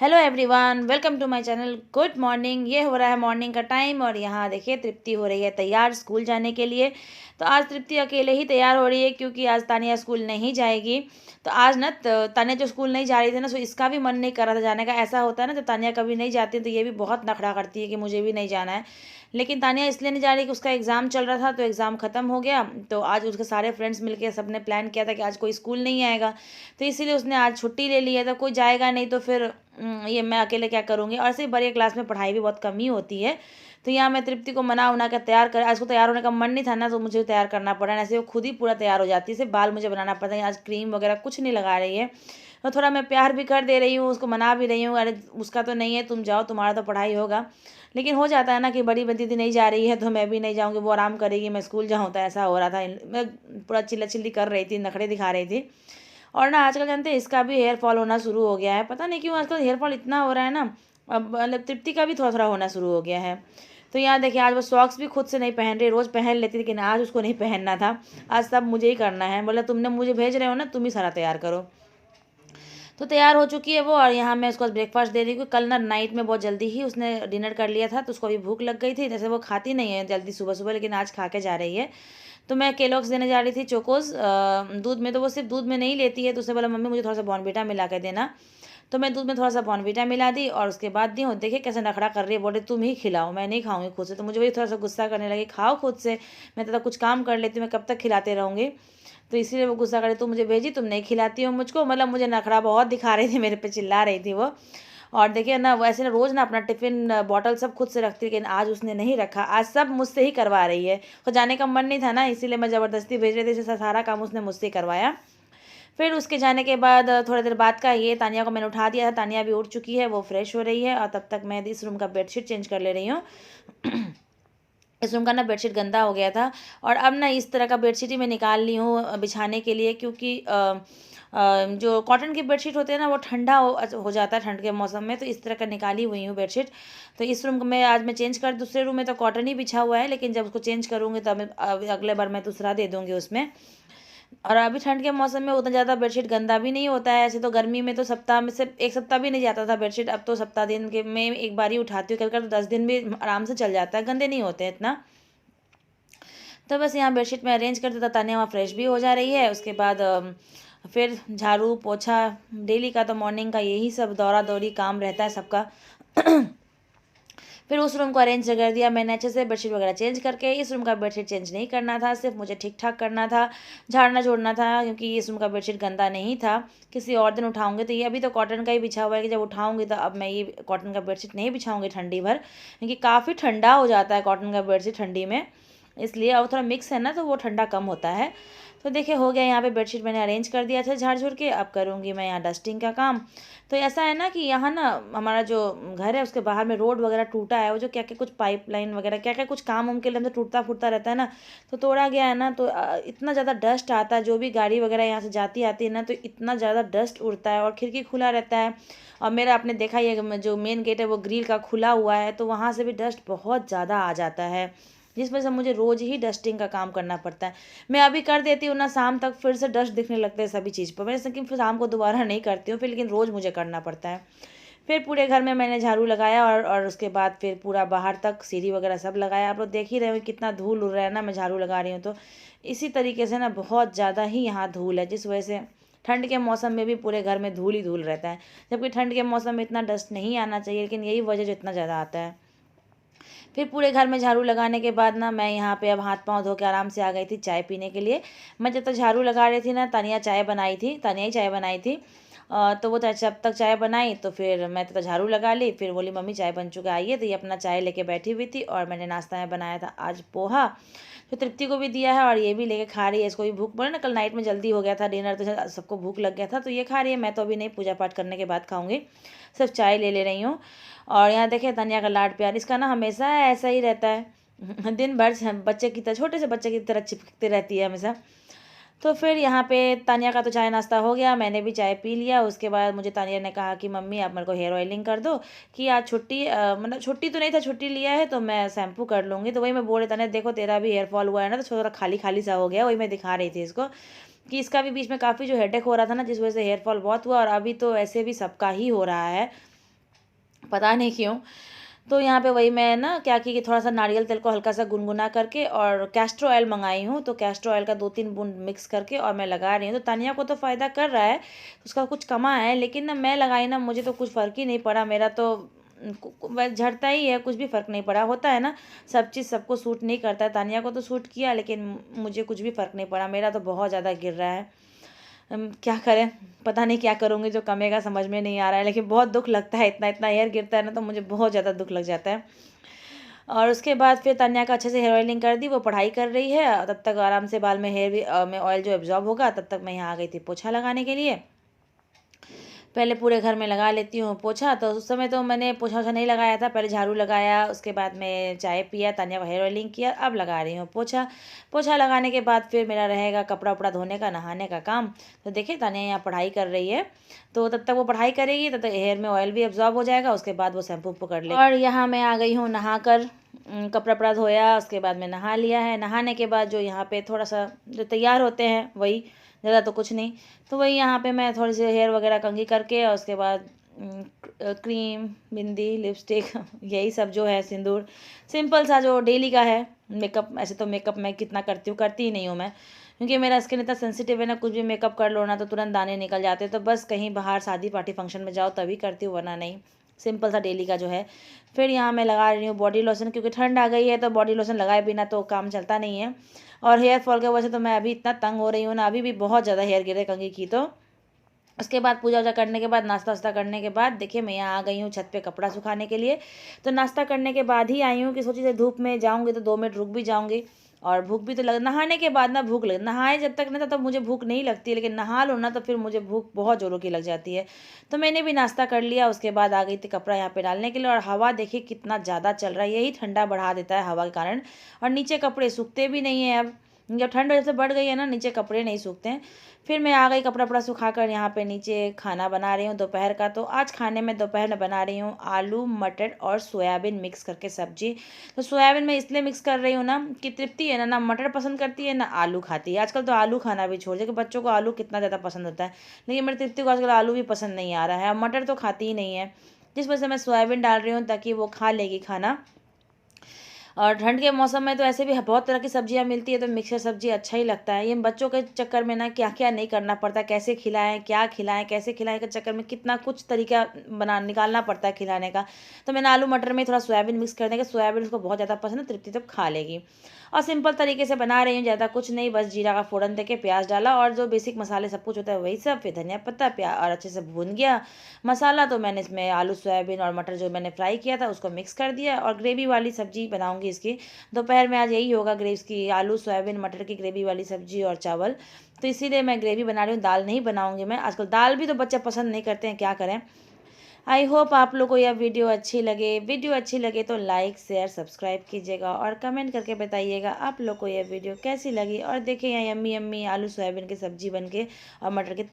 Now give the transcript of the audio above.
Hello everyone, welcome to my channel. Good morning. ये हो रहा है मॉर्निंग का टाइम और यहाँ देखिए तृप्ति हो रही है तैयार स्कूल जाने के लिए। तो आज तृप्ति अकेले ही तैयार हो रही है क्योंकि आज तानिया स्कूल नहीं जाएगी। तो आज ना तानिया जो स्कूल नहीं जा रही थी ना, सो इसका भी मन नहीं कर रहा था जाने का। ऐसा होता है ना, जब तानिया कभी नहीं जाती तो ये भी बहुत नखरा करती है कि मुझे भी नहीं जाना है। लेकिन तानिया इसलिए नहीं जा रही कि उसका एग्ज़ाम चल रहा था, तो एग्ज़ाम ख़त्म हो गया। तो आज उसके सारे फ्रेंड्स मिलके सबने प्लान किया था कि आज कोई स्कूल नहीं आएगा, तो इसीलिए उसने आज छुट्टी ले ली है। तो कोई जाएगा नहीं तो फिर ये मैं अकेले क्या करूँगी। और ऐसे ही बड़ी क्लास में पढ़ाई भी बहुत कम ही होती है। तो यहाँ मैं तृप्ति को मना उना कर तैयार कर, आज को तैयार होने का मन नहीं था ना, तो मुझे तैयार करना पड़ा। ऐसे वो खुद ही पूरा तैयार हो जाती है, सिर्फ बाल मुझे बनाना पड़ता है। आज क्रीम वगैरह कुछ नहीं लगा रही है। तो थोड़ा मैं प्यार भी कर दे रही हूँ, उसको मना भी रही हूँ, अरे उसका तो नहीं है, तुम जाओ, तुम्हारा तो पढ़ाई होगा। लेकिन हो जाता है ना कि बड़ी दीदी नहीं जा रही है तो मैं भी नहीं जाऊँगी, वो आराम करेगी, मैं स्कूल जाऊँ। तो ऐसा हो रहा था। मैं पूरा चिल्ला चिल्ली कर रही थी, नखरे दिखा रही थी। और ना आजकल जानते हैं इसका भी हेयर फॉल होना शुरू हो गया है। पता नहीं क्यों आजकल हेयर फॉल इतना हो रहा है ना। अब मतलब तृप्ति का भी थोड़ा थोड़ा होना शुरू हो गया है। तो यहाँ देखिए आज वो सॉक्स भी खुद से नहीं पहन रही, रोज़ पहन लेती लेकिन आज उसको नहीं पहनना था। आज सब मुझे ही करना है। बोला तुमने मुझे भेज रहे हो ना, तुम ही सारा तैयार करो। तो तैयार हो चुकी है वो, और यहाँ मैं उसको ब्रेकफास्ट दे रही हूँ। कल ना नाइट में बहुत जल्दी ही उसने डिनर कर लिया था, तो उसको अभी भूख लग गई थी। जैसे वो खाती नहीं है जल्दी सुबह सुबह, लेकिन आज खा के जा रही है। तो मैं केलॉग्स देने जा रही थी, चोकोस दूध में। तो वो सिर्फ दूध में नहीं लेती है, तो उसने बोला मम्मी मुझे थोड़ा सा बॉर्नविटा मिला के देना। तो मैं दूध में थोड़ा सा बॉर्नविटा मिला दी और उसके बाद दी हूँ। देखिए कैसे नखड़ा कर रही है, बोले तुम ही खिलाओ, मैं नहीं खाऊंगी खुद से। तो मुझे वही थोड़ा सा गुस्सा करने लगी, खाओ खुद से, मैं तो कुछ काम कर लेती हूँ, मैं कब तक खिलाते रहूँगी। तो इसीलिए वो गुस्सा करे, तुम मुझे भेजी, तुम नहीं खिलाती हो मुझको। मतलब मुझे नखरा बहुत दिखा रही थी, मेरे पे चिल्ला रही थी वो। और देखिए ना, वैसे ना रोज़ ना अपना टिफ़िन बॉटल सब खुद से रखती है, लेकिन आज उसने नहीं रखा। आज सब मुझसे ही करवा रही है। तो जाने का मन नहीं था ना, इसीलिए मैं ज़बरदस्ती भेज रही थी। इसे सारा काम उसने मुझसे ही करवाया। फिर उसके जाने के बाद थोड़ी देर बाद का ये, तानिया को मैंने उठा दिया था। तानिया भी उठ चुकी है, वो फ्रेश हो रही है। और तब तक मैं इस रूम का बेडशीट चेंज कर ले रही हूँ। इस रूम का ना बेडशीट गंदा हो गया था, और अब ना इस तरह का बेडशीट ही मैं निकाल ली हूँ बिछाने के लिए, क्योंकि जो कॉटन की बेडशीट होते हैं ना, वो ठंडा हो जाता है ठंड के मौसम में। तो इस तरह का निकाली हुई हूँ बेडशीट। तो इस रूम को मैं आज मैं चेंज कर, दूसरे रूम में तो कॉटन ही बिछा हुआ है, लेकिन जब उसको चेंज करूँगी तब अगले बार मैं दूसरा दे दूँगी उसमें। और अभी ठंड के मौसम में उतना ज़्यादा बेडशीट गंदा भी नहीं होता है। ऐसे तो गर्मी में तो सप्ताह में से एक सप्ताह भी नहीं जाता था बेडशीट, अब तो सप्ताह दिन के में एक बार ही उठाती हूँ। कल तो 10 दिन भी आराम से चल जाता है, गंदे नहीं होते हैं इतना। तो बस यहाँ बेडशीट में अरेंज कर देता, तानिया वहाँ फ्रेश भी हो जा रही है। उसके बाद फिर झाड़ू पोछा, डेली का तो मॉर्निंग का यही सब दौरा दौरी काम रहता है सबका। फिर उस रूम को अरेंज कर दिया मैंने अच्छे से, बेडशीट वगैरह चेंज करके। इस रूम का बेडशीट चेंज नहीं करना था, सिर्फ मुझे ठीक ठाक करना था, झाड़ना छोड़ना था, क्योंकि इस रूम का बेडशीट गंदा नहीं था। किसी और दिन उठाऊंगी। तो ये अभी तो कॉटन का ही बिछा हुआ है, कि जब उठाऊंगी तो अब मैं ये कॉटन का बेडशीट नहीं बिछाऊंगी ठंडी भर, क्योंकि काफ़ी ठंडा हो जाता है कॉटन का बेडशीट ठंडी में। इसलिए अब थोड़ा मिक्स है ना, तो वो ठंडा कम होता है। तो देखिए हो गया, यहाँ पे बेडशीट मैंने अरेंज कर दिया था झाड़ झूड़ के। अब करूँगी मैं यहाँ डस्टिंग का काम। तो ऐसा है ना कि यहाँ ना हमारा जो घर है उसके बाहर में रोड वगैरह टूटा है, वो जो क्या क्या कुछ पाइपलाइन वगैरह क्या क्या कुछ काम उनके लिए टूटता फूटता रहता है ना, तो तोड़ा गया है ना। तो इतना ज़्यादा डस्ट आता है, जो भी गाड़ी वगैरह यहाँ से जाती आती है ना, तो इतना ज़्यादा डस्ट उड़ता है। और खिड़की खुला रहता है, और मेरा आपने देखा ही है जो मेन गेट है वो ग्रिल का खुला हुआ है, तो वहाँ से भी डस्ट बहुत ज़्यादा आ जाता है, जिस वजह से मुझे रोज़ ही डस्टिंग का काम करना पड़ता है। मैं अभी कर देती हूँ ना, शाम तक फिर से डस्ट दिखने लगता है सभी चीज़ पर। मैं लेकिन फिर शाम को दोबारा नहीं करती हूँ फिर, लेकिन रोज़ मुझे करना पड़ता है। फिर पूरे घर में मैंने झाड़ू लगाया, और उसके बाद फिर पूरा बाहर तक सीढ़ी वगैरह सब लगाया। आप लोग देख ही रहे हो कितना धूल उड़ रहा है ना, मैं झाड़ू लगा रही हूँ तो। इसी तरीके से ना बहुत ज़्यादा ही यहाँ धूल है, जिस वजह से ठंड के मौसम में भी पूरे घर में धूल ही धूल रहता है। जबकि ठंड के मौसम में इतना डस्ट नहीं आना चाहिए, लेकिन यही वजह जो इतना ज़्यादा आता है। फिर पूरे घर में झाड़ू लगाने के बाद ना मैं यहाँ पे अब हाथ पाँव धो के आराम से आ गई थी चाय पीने के लिए। मैं जब तक झाड़ू लगा रही थी ना, तानिया चाय बनाई थी, तानिया ही चाय बनाई थी। तो वो जब तक चाय बनाई तो फिर मैं तो झाड़ू लगा ली। फिर बोली मम्मी चाय बन चुका, आइए। तो ये अपना चाय लेके बैठी हुई थी, और मैंने नाश्ता में बनाया था आज पोहा, तो तृप्ति को भी दिया है और ये भी लेके खा रही है। इसको भी भूख बोले ना, कल नाइट में जल्दी हो गया था डिनर, तो सबको भूख लग गया था, तो ये खा रही है। मैं तो अभी नहीं, पूजा पाठ करने के बाद खाऊंगी, सिर्फ चाय ले ले रही हूँ। और यहाँ देखिए तनिया का लाड प्यार, इसका ना हमेशा ऐसा ही रहता है। दिन भर बच्चे की तरह, छोटे से बच्चे की तरह चिपकती रहती है हमेशा। तो फिर यहाँ पे तानिया का तो चाय नाश्ता हो गया, मैंने भी चाय पी लिया। उसके बाद मुझे तानिया ने कहा कि मम्मी आप मेरे को हेयर ऑयलिंग कर दो, कि आज छुट्टी मतलब छुट्टी तो नहीं था, छुट्टी लिया है तो मैं शैम्पू कर लूँगी। तो वही मैं बोल रही, तानिया देखो तेरा भी हेयर फॉल हुआ है ना, तो थोड़ा खाली खाली सा हो गया। वही मैं दिखा रही थी इसको, कि इसका भी बीच में काफ़ी जो हेडेक हो रहा था ना, जिस वजह से हेयर फॉल बहुत हुआ, और अभी तो ऐसे भी सबका ही हो रहा है। पता नहीं क्यों। तो यहाँ पे वही मैं ना क्या की कि थोड़ा सा नारियल तेल को हल्का सा गुनगुना करके और कैस्टर ऑयल मंगाई हूँ, तो कैस्टर ऑयल का 2-3 बूंद मिक्स करके और मैं लगा रही हूँ। तो तानिया को तो फ़ायदा कर रहा है, उसका कुछ कमा है, लेकिन ना मैं लगाई ना, मुझे तो कुछ फ़र्क ही नहीं पड़ा। मेरा तो वह झड़ता ही है, कुछ भी फ़र्क नहीं पड़ा। होता है ना, सब चीज़ सबको सूट नहीं करता है। तानिया को तो सूट किया, लेकिन मुझे कुछ भी फ़र्क नहीं पड़ा। मेरा तो बहुत ज़्यादा गिर रहा है। क्या करें, पता नहीं क्या करूँगी, जो कमेगा समझ में नहीं आ रहा है। लेकिन बहुत दुख लगता है, इतना इतना हेयर गिरता है ना, तो मुझे बहुत ज़्यादा दुख लग जाता है। और उसके बाद फिर तान्या का अच्छे से हेयर ऑयलिंग कर दी, वो पढ़ाई कर रही है, तब तक आराम से बाल में हेयर भी में ऑयल जो एब्जॉर्ब होगा, तब तक मैं यहाँ आ गई थी पोछा लगाने के लिए। पहले पूरे घर में लगा लेती हूँ पोछा, तो उस समय तो मैंने पोछा वोछा नहीं लगाया था, पहले झाड़ू लगाया, उसके बाद में चाय पिया, तान्या का हेयर ऑयलिंग किया, अब लगा रही हूँ पोछा। पोछा लगाने के बाद फिर मेरा रहेगा कपड़ा उपड़ा धोने का, नहाने का काम। तो देखिए तान्या यहाँ पढ़ाई कर रही है, तो तब तक वो पढ़ाई करेगी, तब तक हेयर में ऑयल भी एब्जॉर्ब हो जाएगा, उसके बाद वो शैम्पू पकड़ लेगी। और यहाँ मैं आ गई हूँ नहा कर, कपड़ा उपड़ा धोया, उसके बाद में नहा लिया है। नहाने के बाद जो यहाँ पे थोड़ा सा जो तैयार होते हैं वही, ज़्यादा तो कुछ नहीं। तो वही यहाँ पे मैं थोड़ी सी हेयर वगैरह कंघी करके, और उसके बाद क्रीम, बिंदी, लिपस्टिक यही सब जो है, सिंदूर, सिंपल सा जो डेली का है मेकअप। ऐसे तो मेकअप मैं कितना करती हूँ, करती ही नहीं हूँ मैं, क्योंकि मेरा स्किन इतना सेंसिटिव है ना, कुछ भी मेकअप कर लो ना तो तुरंत दाने निकल जाते हैं। तो बस कहीं बाहर शादी पार्टी फंक्शन में जाओ तभी करती हूँ, वरना नहीं। सिंपल सा डेली का जो है। फिर यहाँ मैं लगा रही हूँ बॉडी लोशन, क्योंकि ठंड आ गई है, तो बॉडी लोशन लगाए बिना तो काम चलता नहीं है। और हेयर फॉल की वजह से तो मैं अभी इतना तंग हो रही हूँ ना, अभी भी बहुत ज़्यादा हेयर गिरे कंघी की। तो उसके बाद पूजा वूजा करने के बाद, नाश्ता वास्ता करने के बाद, देखिए मैं यहाँ आ गई हूँ छत पे कपड़ा सुखाने के लिए। तो नाश्ता करने के बाद ही आई हूँ, कि सोची से धूप में जाऊँगी तो 2 मिनट रुक भी जाऊँगी, और भूख भी तो लग, नहाने के बाद ना भूख लग, नहाए जब तक ना तब तक मुझे भूख नहीं लगती है, लेकिन नहा लो ना तो फिर मुझे भूख बहुत ज़ोरों की लग जाती है। तो मैंने भी नाश्ता कर लिया, उसके बाद आ गई थी कपड़ा यहाँ पे डालने के लिए। और हवा देखिए कितना ज़्यादा चल रहा है, यही ठंडा बढ़ा देता है हवा के कारण। और नीचे कपड़े सूखते भी नहीं है अब, जब ठंड जैसे बढ़ गई है ना, नीचे कपड़े नहीं सूखते हैं। फिर मैं आ गई कपड़ा वपड़ा सुखाकर, यहाँ पे नीचे खाना बना रही हूँ दोपहर का। तो आज खाने में दोपहर में बना रही हूँ आलू मटर और सोयाबीन मिक्स करके सब्जी। तो सोयाबीन मैं इसलिए मिक्स कर रही हूँ ना, कि तृप्ति है ना, ना मटर पसंद करती है ना आलू खाती है। आजकल तो आलू खाना भी छोड़ दिया, कि बच्चों को आलू कितना ज़्यादा पसंद होता है, लेकिन मेरी तृप्ति को आजकल आलू भी पसंद नहीं आ रहा है, और मटर तो खाती ही नहीं है। जिस वजह से मैं सोयाबीन डाल रही हूँ, ताकि वो खा लेगी खाना। और ठंड के मौसम में तो ऐसे भी बहुत तरह की सब्जियां मिलती है, तो मिक्सर सब्जी अच्छा ही लगता है। ये बच्चों के चक्कर में ना क्या क्या नहीं करना पड़ता, कैसे खिलाएं, क्या खिलाएं, कैसे खिलाएं के चक्कर में कितना कुछ तरीका निकालना पड़ता है खिलाने का। तो मैंने आलू मटर में थोड़ा सोयाबीन मिक्स कर देंगे, सोयाबीन उसको बहुत ज़्यादा पसंद है, तृप्ति तब खा लेगी। और सिंपल तरीके से बना रही हूँ, ज़्यादा कुछ नहीं, बस जीरा का फोड़न देके प्याज डाला, और जो बेसिक मसाले सब कुछ होता है वही सब, फिर धनिया पत्ता प्याज, और अच्छे से भून गया मसाला। तो मैंने इसमें आलू सोयाबीन और मटर जो मैंने फ्राई किया था उसको मिक्स कर दिया, और ग्रेवी वाली सब्जी बनाऊंगी इसकी। दोपहर में आज यही होगा, ग्रेवी की आलू सोयाबीन मटर की ग्रेवी वाली सब्जी और चावल। तो इसीलिए मैं ग्रेवी बना रही हूँ, दाल नहीं बनाऊंगी मैं। आजकल दाल भी तो बच्चे पसंद नहीं करते हैं, क्या करें। आई होप आप लोग को यह वीडियो अच्छी लगे। वीडियो अच्छी लगे तो लाइक शेयर सब्सक्राइब कीजिएगा, और कमेंट करके बताइएगा आप लोग को यह वीडियो कैसी लगी। और देखिए यहाँ यम्मी यम्मी आलू सोयाबीन की सब्जी बन के और मटर के